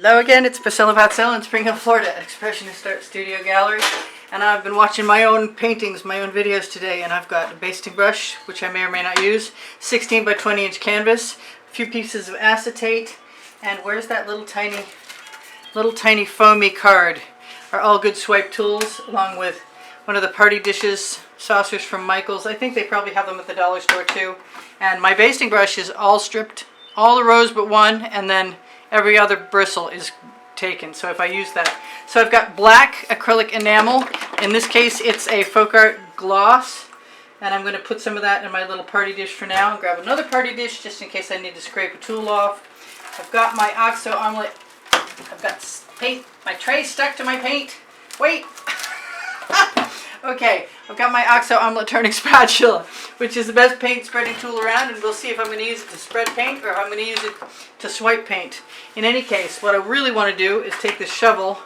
Hello again, it's Priscilla Batzell in Spring Hill, Florida at Expressionist Art Studio Gallery. And I've been watching my own paintings, my own videos today, and I've got a basting brush, which I may or may not use, 16 by 20 inch canvas, a few pieces of acetate, and where's that little tiny foamy card? Are all good swipe tools, along with one of the party dishes, saucers from Michael's. I think they probably have them at the dollar store too. And my basting brush is all stripped, all the rows but one, and then every other bristle is taken, so if I use that. So I've got black acrylic enamel. In this case, it's a folk art gloss, and I'm going to put some of that in my little party dish for now. And grab another party dish just in case I need to scrape a tool off. I've got my oxo omelet. I've got paint. My tray stuck to my paint. Wait. Okay, I've got my oxo omelet turning spatula, which is the best paint spreading tool around, and we'll see if I'm going to use it to spread paint or if I'm going to use it to swipe paint. In any case, what I really want to do is take this shovel,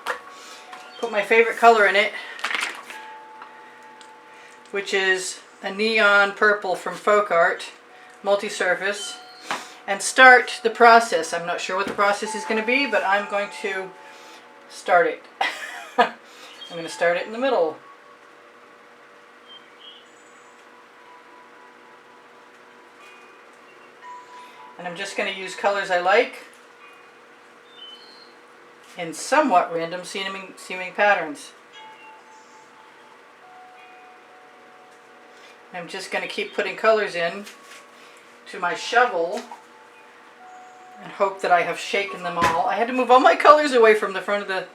put my favorite color in it, which is a neon purple from Folk Art, multi-surface, and start the process. I'm not sure what the process is going to be, but I'm going to start it. I'm going to start it in the middle. And I'm just going to use colors I like in somewhat random seeming patterns. I'm just going to keep putting colors in to my shovel and hope that I have shaken them all. I had to move all my colors away from the front of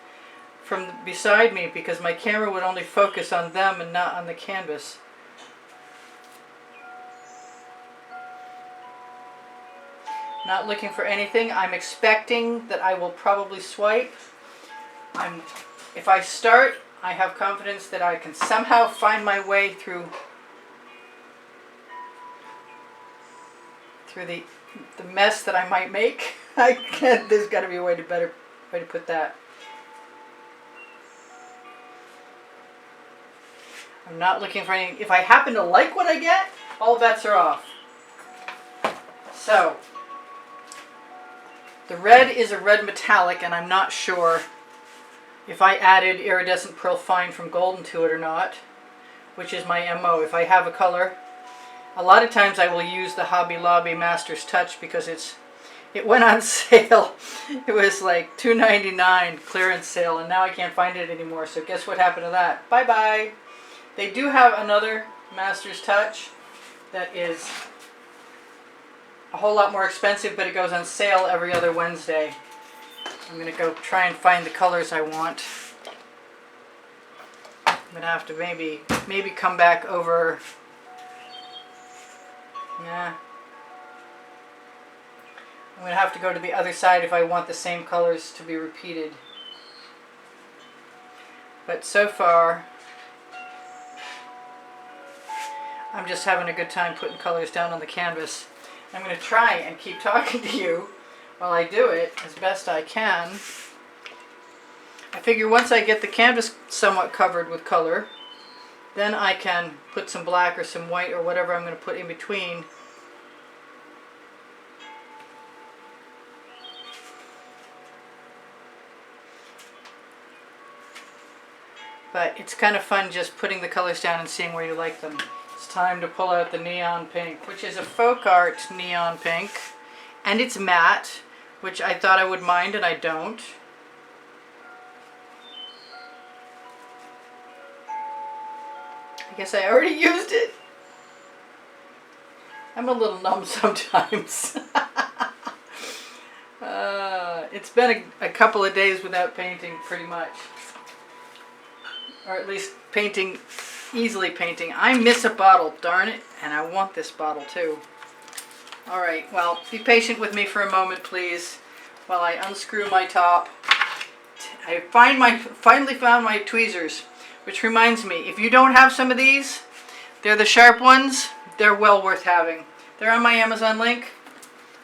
beside me because my camera would only focus on them and not on the canvas. Not looking for anything. I'm expecting that I will probably swipe. If I start, I have confidence that I can somehow find my way through the mess that I might make. There's got to be a better way to put that. I'm not looking for anything. If I happen to like what I get, all bets are off. So the red is a red metallic, and I'm not sure if I added iridescent pearl fine from Golden to it or not, which is my MO. If I have a color, a lot of times I will use the Hobby Lobby Master's Touch because it went on sale. It was like $2.99 clearance sale, and now I can't find it anymore. So guess what happened to that? Bye bye. They do have another Master's Touch that is a whole lot more expensive, but it goes on sale every other Wednesday. I'm going to go try and find the colors I want. I'm going to have to maybe come back over. Yeah. I'm going to have to go to the other side if I want the same colors to be repeated. But so far, I'm just having a good time putting colors down on the canvas. I'm going to try and keep talking to you while I do it as best I can. I figure once I get the canvas somewhat covered with color, then I can put some black or some white or whatever I'm going to put in between. But it's kind of fun just putting the colors down and seeing where you like them. It's time to pull out the neon pink, which is a Folk Art neon pink, and it's matte, which I thought I would mind and I don't. I guess I already used it. I'm a little numb sometimes. It's been a couple of days without painting pretty much, or at least easily painting. I miss a bottle, darn it, and I want this bottle too. Alright, well, be patient with me for a moment, please, while I unscrew my top. I finally found my tweezers, which reminds me, if you don't have some of these, they're the sharp ones, they're well worth having. They're on my Amazon link,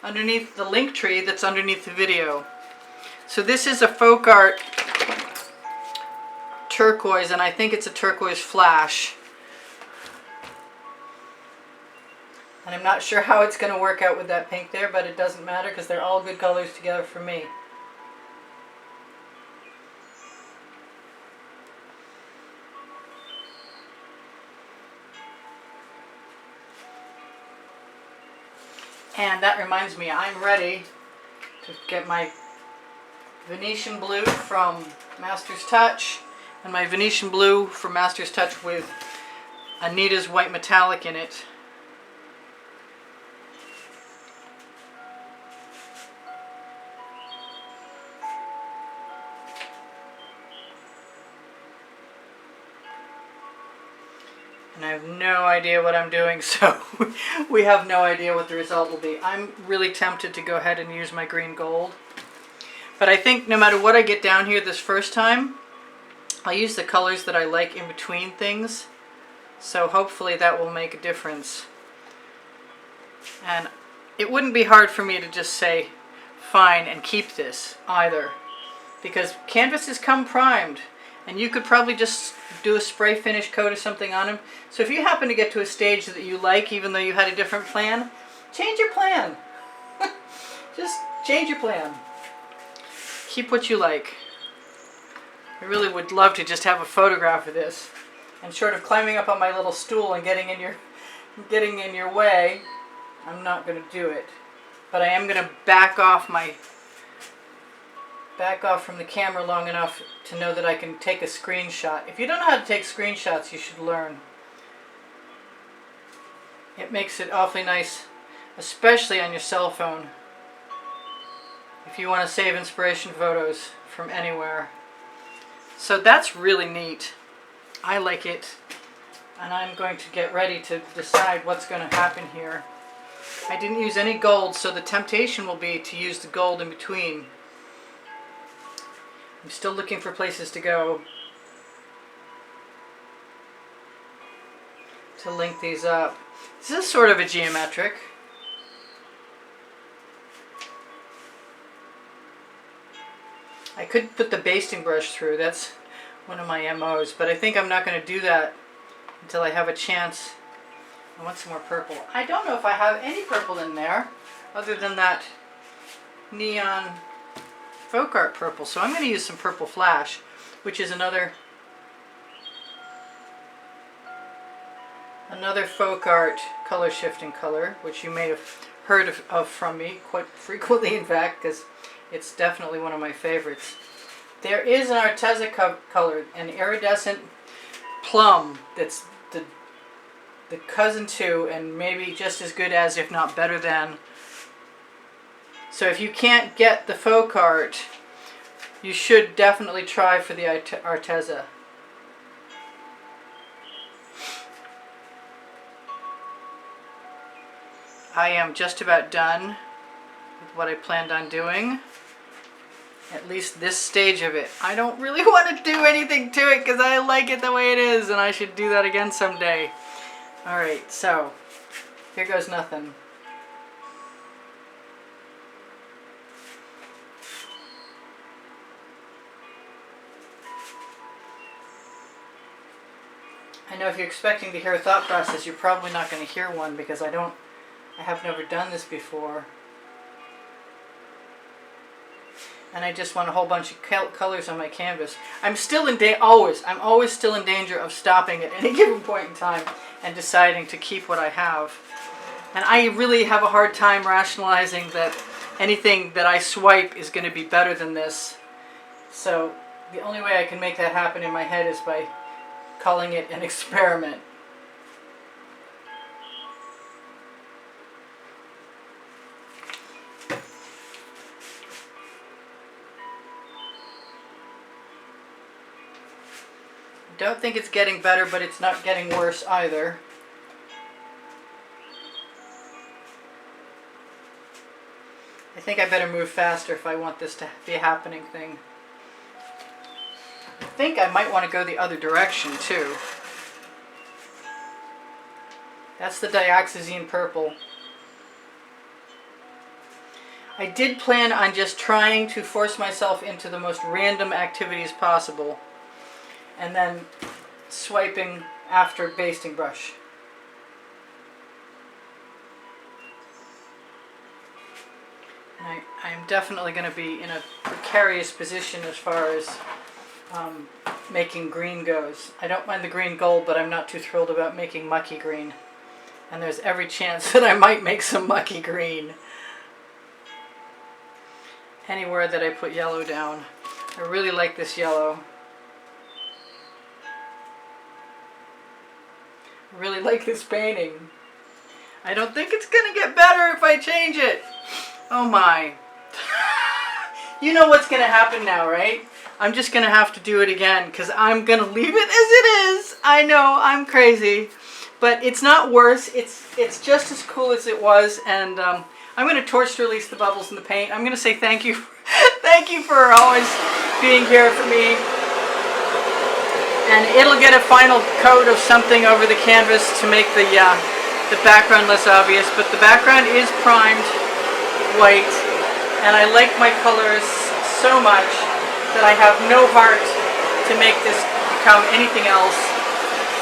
underneath the link tree that's underneath the video. So this is a Folk Art turquoise, and I think it's a turquoise flash. And I'm not sure how it's going to work out with that pink there, but it doesn't matter because they're all good colors together for me. And that reminds me, I'm ready to get my Venetian blue from Master's Touch and my Venetian blue from Master's Touch with Anita's white metallic in it. And I have no idea what I'm doing, so we have no idea what the result will be. I'm really tempted to go ahead and use my green gold. But I think no matter what I get down here this first time, I'll use the colors that I like in between things. So hopefully that will make a difference. And it wouldn't be hard for me to just say, fine, and keep this either. Because canvases come primed. And you could probably just do a spray finish coat or something on them. So if you happen to get to a stage that you like, even though you had a different plan, change your plan. Just change your plan. Keep what you like. I really would love to just have a photograph of this. And short of climbing up on my little stool and getting in your way, I'm not going to do it. But I am going to back off from the camera long enough to know that I can take a screenshot. If you don't know how to take screenshots, you should learn. It makes it awfully nice, especially on your cell phone, if you want to save inspiration photos from anywhere. So that's really neat. I like it, and I'm going to get ready to decide what's going to happen here. I didn't use any gold, so the temptation will be to use the gold in between. I'm still looking for places to go to link these up. This is sort of a geometric. I could put the basting brush through. That's one of my MOs, but I think I'm not going to do that until I have a chance. I want some more purple. I don't know if I have any purple in there other than that neon folk art purple, so I'm going to use some purple flash, which is another folk art color shifting color, which you may have heard of from me quite frequently, in fact, because it's definitely one of my favorites. There is an Arteza color, an iridescent plum, that's the cousin to, and maybe just as good as, if not better than. So if you can't get the folk art, you should definitely try for the Arteza. I am just about done with what I planned on doing. At least this stage of it. I don't really want to do anything to it because I like it the way it is, and I should do that again someday. Alright, so here goes nothing. I know if you're expecting to hear a thought process, you're probably not going to hear one because I have never done this before. And I just want a whole bunch of colors on my canvas. I'm always still in danger of stopping at any given point in time and deciding to keep what I have. And I really have a hard time rationalizing that anything that I swipe is going to be better than this. So the only way I can make that happen in my head is by calling it an experiment. Don't think it's getting better, but it's not getting worse either. I think I better move faster if I want this to be a happening thing. I think I might want to go the other direction too. That's the dioxazine purple. I did plan on just trying to force myself into the most random activities possible, and then swiping after basting brush. And I'm definitely going to be in a precarious position as far as making green goes. I don't mind the green gold, but I'm not too thrilled about making mucky green. and there's every chance that I might make some mucky green anywhere that I put yellow down. I really like this yellow. I really like this painting. I don't think it's gonna get better if I change it. Oh my. You know what's gonna happen now, right? I'm just gonna have to do it again because I'm gonna leave it as it is. I know, I'm crazy. But it's not worse. It's just as cool as it was, and I'm gonna torch to release the bubbles in the paint. I'm gonna say thank you. Thank you for always being here for me. And it'll get a final coat of something over the canvas to make the background less obvious, but the background is primed white, and I like my colors so much that I have no heart to make this become anything else.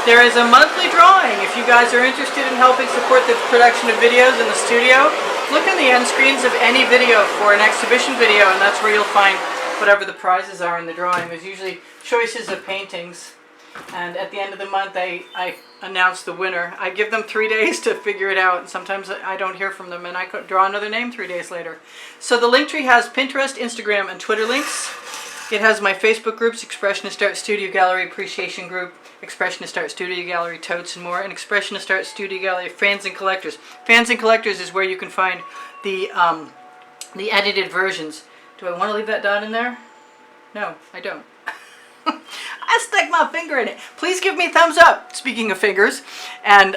There is a monthly drawing. If you guys are interested in helping support the production of videos in the studio, look in the end screens of any video for an exhibition video, and that's where you'll find whatever the prizes are in the drawing. There's usually choices of paintings, and at the end of the month I announce the winner. I give them 3 days to figure it out, and sometimes I don't hear from them, and I could draw another name 3 days later. So the link tree has Pinterest, Instagram, and Twitter links. It has my Facebook groups, Expressionist Art Studio Gallery Appreciation Group, Expressionist Art Studio Gallery Totes and More, and Expressionist Art Studio Gallery Fans and Collectors. Fans and Collectors is where you can find the edited versions. Do I want to leave that dot in there? No, I don't. I stuck my finger in it. Please give me a thumbs up, speaking of fingers, and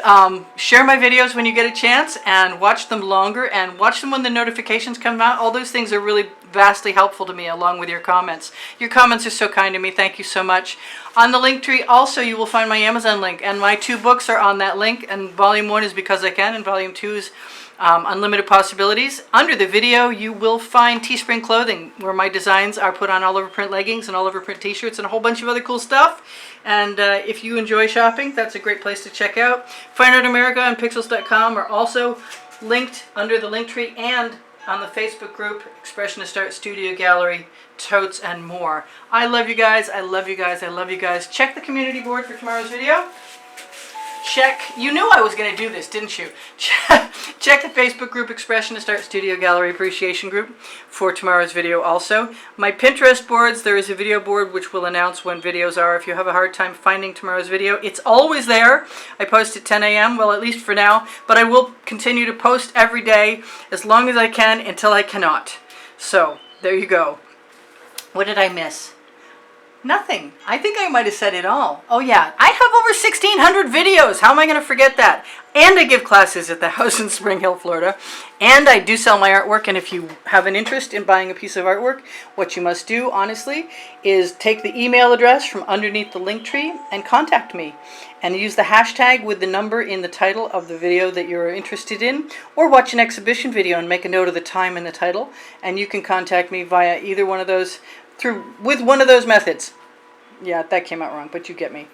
share my videos when you get a chance, and watch them longer, and watch them when the notifications come out. All those things are really vastly helpful to me, along with your comments. Your comments are so kind to me. Thank you so much. On the link tree also you will find my Amazon link, and my 2 books are on that link, and volume 1 is Because I Can, and volume 2 is Unlimited Possibilities. Under the video you will find Teespring clothing, where my designs are put on all over print leggings and all over print t-shirts and a whole bunch of other cool stuff. And if you enjoy shopping, that's a great place to check out. Fine Art America and Pixels.com are also linked under the link tree, and on the Facebook group Expressionist Art Studio Gallery Totes and More. I love you guys. I love you guys. I love you guys. Check the community board for tomorrow's video. Check, you knew I was going to do this, didn't you? Check the Facebook group Expressionist Art Studio Gallery Appreciation Group for tomorrow's video also. My Pinterest boards, there is a video board which will announce when videos are. If you have a hard time finding tomorrow's video, it's always there. I post at 10 a.m., well, at least for now, but I will continue to post every day as long as I can until I cannot. So, there you go. What did I miss? Nothing. I think I might have said it all. Oh yeah, I have over 1,600 videos. How am I going to forget that? And I give classes at the house in Spring Hill, Florida. And I do sell my artwork. And if you have an interest in buying a piece of artwork, what you must do, honestly, is take the email address from underneath the link tree and contact me. And use the hashtag with the number in the title of the video that you're interested in. Or watch an exhibition video and make a note of the time in the title. And you can contact me via either one of those, with one of those methods. Yeah, that came out wrong, but you get me.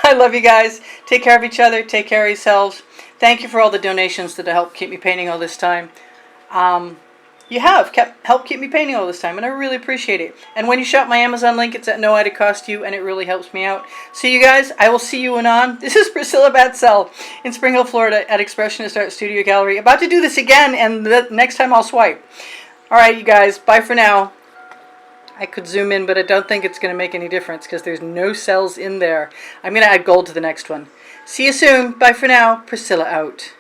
I love you guys. Take care of each other. Take care of yourselves. Thank you for all the donations that helped keep me painting all this time. You have helped keep me painting all this time, and I really appreciate it. And when you shop my Amazon link, it's at no added cost to you, and it really helps me out. So you guys, I will see you anon. This is Priscilla Batzell in Spring Hill, Florida at Expressionist Art Studio Gallery. About to do this again, and the next time I'll swipe. All right, you guys. Bye for now. I could zoom in, but I don't think it's going to make any difference because there's no cells in there. I'm going to add gold to the next one. See you soon. Bye for now. Priscilla out.